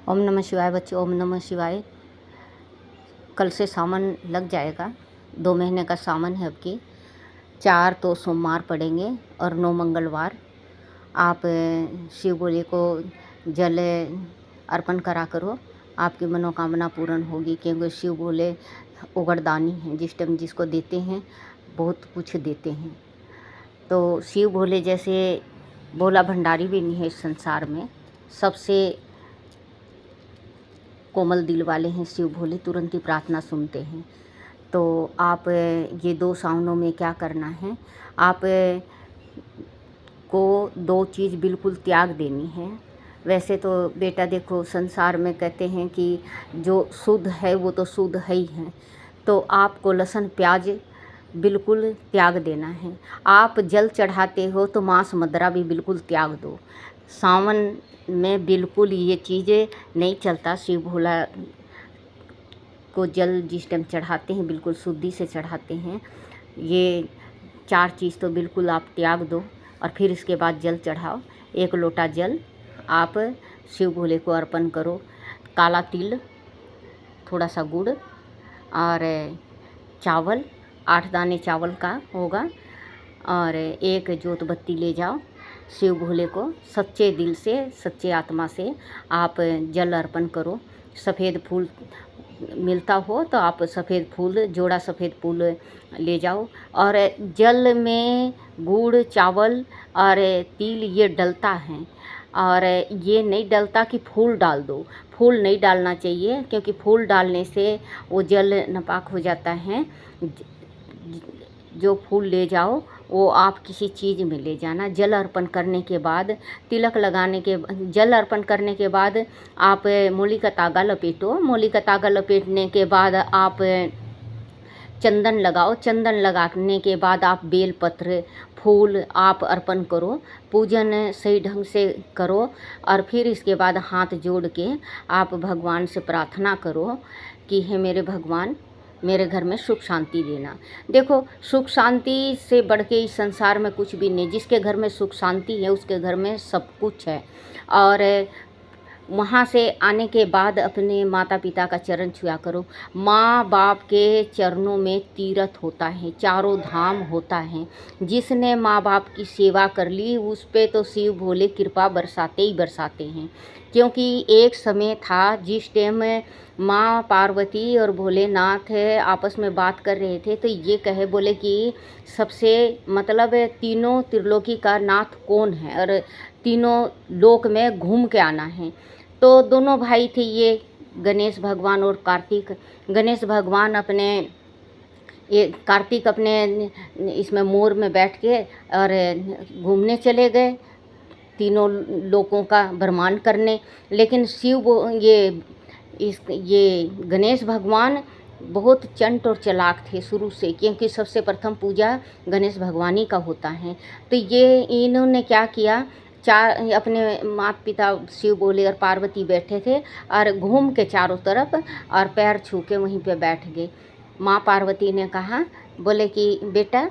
ओम नमः शिवाय बच्चों। ओम नमः शिवाय। कल से सावन लग जाएगा। 2 महीने का सावन है अब की। 4 तो सोमवार पड़ेंगे और 9 मंगलवार। आप शिव भोले को जल अर्पण करा करो, आपकी मनोकामना पूर्ण होगी, क्योंकि शिव भोले उगरदानी हैं, जिस टाइम जिसको देते हैं बहुत कुछ देते हैं। तो शिव भोले जैसे भोला भंडारी भी नहीं है इस संसार में। सबसे कोमल दिल वाले हैं शिव भोले, तुरंत ही प्रार्थना सुनते हैं। तो आप ये 2 सावनों में क्या करना है, आप को 2 चीज़ बिल्कुल त्याग देनी है। वैसे तो बेटा देखो, संसार में कहते हैं कि जो शुद्ध है वो तो शुद्ध है ही है। तो आपको लहसुन प्याज बिल्कुल त्याग देना है। आप जल चढ़ाते हो तो मांस मदिरा भी बिल्कुल त्याग दो। सावन में बिल्कुल ये चीज़ें नहीं चलता। शिव भोला को जल जिस टाइम चढ़ाते हैं बिल्कुल शुद्धि से चढ़ाते हैं। ये 4 चीज़ तो बिल्कुल आप त्याग दो और फिर इसके बाद जल चढ़ाओ। 1 लोटा जल आप शिव भोले को अर्पण करो। काला तिल, थोड़ा सा गुड़ और चावल, 8 दाने चावल का होगा, और 1 जोत बत्ती ले जाओ। शिव भोले को सच्चे दिल से, सच्चे आत्मा से आप जल अर्पण करो। सफ़ेद फूल मिलता हो तो आप सफ़ेद फूल, जोड़ा सफ़ेद फूल ले जाओ। और जल में गुड़, चावल और तिल ये डलता है, और ये नहीं डलता कि फूल डाल दो। फूल नहीं डालना चाहिए, क्योंकि फूल डालने से वो जल नापाक हो जाता है। जो फूल ले जाओ वो आप किसी चीज़ में ले जाना। जल अर्पण करने के बाद, तिलक लगाने के, जल अर्पण करने के बाद आप मूली का तागा लपेटो। मूली का तागा लपेटने के बाद आप चंदन लगाओ। चंदन लगाने के बाद आप बेलपत्र, फूल आप अर्पण करो। पूजन सही ढंग से करो और फिर इसके बाद हाथ जोड़ के आप भगवान से प्रार्थना करो कि हे मेरे भगवान, मेरे घर में सुख शांति देना। देखो, सुख शांति से बढ़ के इस संसार में कुछ भी नहीं। जिसके घर में सुख शांति है उसके घर में सब कुछ है। और वहाँ से आने के बाद अपने माता पिता का चरण छुआ करो। माँ बाप के चरणों में तीर्थ होता है, चारों धाम होता है। जिसने माँ बाप की सेवा कर ली उस पे तो शिव भोले कृपा बरसाते ही बरसाते हैं। क्योंकि एक समय था जिस टाइम माँ पार्वती और भोलेनाथ आपस में बात कर रहे थे, तो ये कहे बोले कि सबसे मतलब तीनों त्रिलोकी का नाथ कौन है और तीनों लोक में घूम के आना है। तो दोनों भाई थे ये, गणेश भगवान और कार्तिक। गणेश भगवान अपने ये कार्तिक अपने इसमें मोर में बैठ के और घूमने चले गए तीनों लोकों का भ्रमण करने। लेकिन ये गणेश भगवान बहुत चंट और चालाक थे शुरू से, क्योंकि सबसे प्रथम पूजा गणेश भगवान ही का होता है। तो ये इन्होंने क्या किया, अपने माता पिता शिव भोले और पार्वती बैठे थे और घूम के चारों तरफ और पैर छू के वहीं पे बैठ गए। माँ पार्वती ने कहा, बोले कि बेटा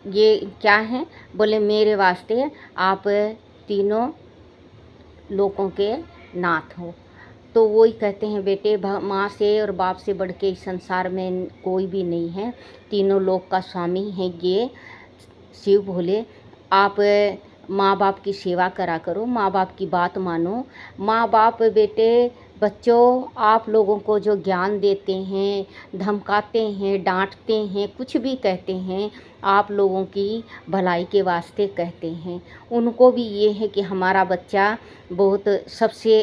ये क्या है? बोले मेरे वास्ते आप तीनों लोगों के नाथ हो। तो वही कहते हैं बेटे, माँ से और बाप से बढ़ के इस संसार में कोई भी नहीं है। तीनों लोक का स्वामी है ये शिव भोले। आप माँ बाप की सेवा करा करो, माँ बाप की बात मानो। माँ बाप बेटे, बच्चों, आप लोगों को जो ज्ञान देते हैं, धमकाते हैं, डांटते हैं, कुछ भी कहते हैं, आप लोगों की भलाई के वास्ते कहते हैं। उनको भी ये है कि हमारा बच्चा बहुत सबसे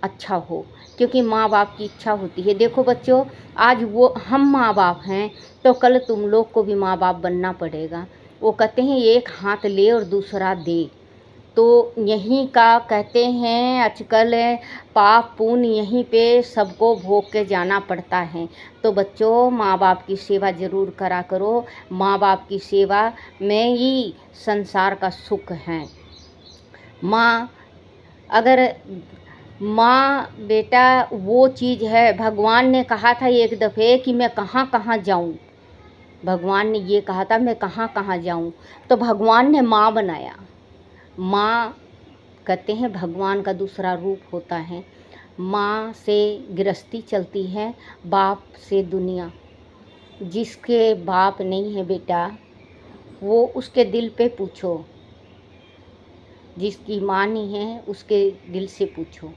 अच्छा हो, क्योंकि माँ बाप की इच्छा होती है। देखो बच्चों, आज वो हम माँ बाप हैं तो कल तुम लोग को भी माँ बाप बनना पड़ेगा। वो कहते हैं एक हाथ ले और दूसरा दे। तो यहीं का कहते हैं आजकल पाप पुण्य यहीं पे सबको भोग के जाना पड़ता है। तो बच्चों, माँ बाप की सेवा ज़रूर करा करो। माँ बाप की सेवा में ही संसार का सुख है। माँ बेटा वो चीज़ है। भगवान ने कहा था एक दफ़े कि मैं कहाँ कहाँ जाऊँ। भगवान ने ये कहा था मैं कहाँ कहाँ जाऊँ, तो भगवान ने माँ बनाया। माँ कहते हैं भगवान का दूसरा रूप होता है। माँ से गृहस्थी चलती है, बाप से दुनिया। जिसके बाप नहीं है बेटा, वो उसके दिल पे पूछो। जिसकी माँ नहीं है उसके दिल से पूछो।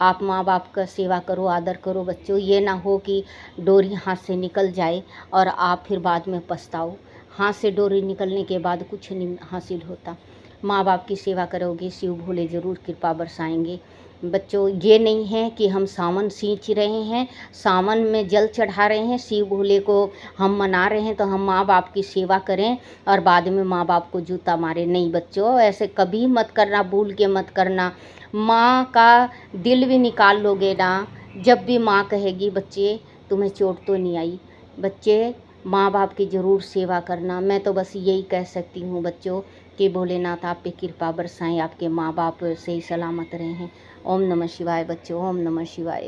आप माँ बाप का सेवा करो, आदर करो बच्चों। ये ना हो कि डोरी हाथ से निकल जाए और आप फिर बाद में पछताओ। हाथ से डोरी निकलने के बाद कुछ नहीं हासिल होता। माँ बाप की सेवा करोगे, शिव भोले ज़रूर कृपा बरसाएंगे। बच्चों, ये नहीं है कि हम सावन सींच रहे हैं, सावन में जल चढ़ा रहे हैं, शिव भोले को हम मना रहे हैं तो हम माँ बाप की सेवा करें और बाद में माँ बाप को जूता मारे। नहीं बच्चों, ऐसे कभी मत करना, भूल के मत करना। माँ का दिल भी निकाल लोगे ना, जब भी माँ कहेगी बच्चे तुम्हें चोट तो नहीं आई। बच्चे, माँ बाप की ज़रूर सेवा करना। मैं तो बस यही कह सकती हूँ बच्चों कि भोलेनाथ आप पे कृपा बरसाएं, आपके माँ बाप सही सलामत रहें। ओम नमः शिवाय बच्चों, ओम नमः शिवाय।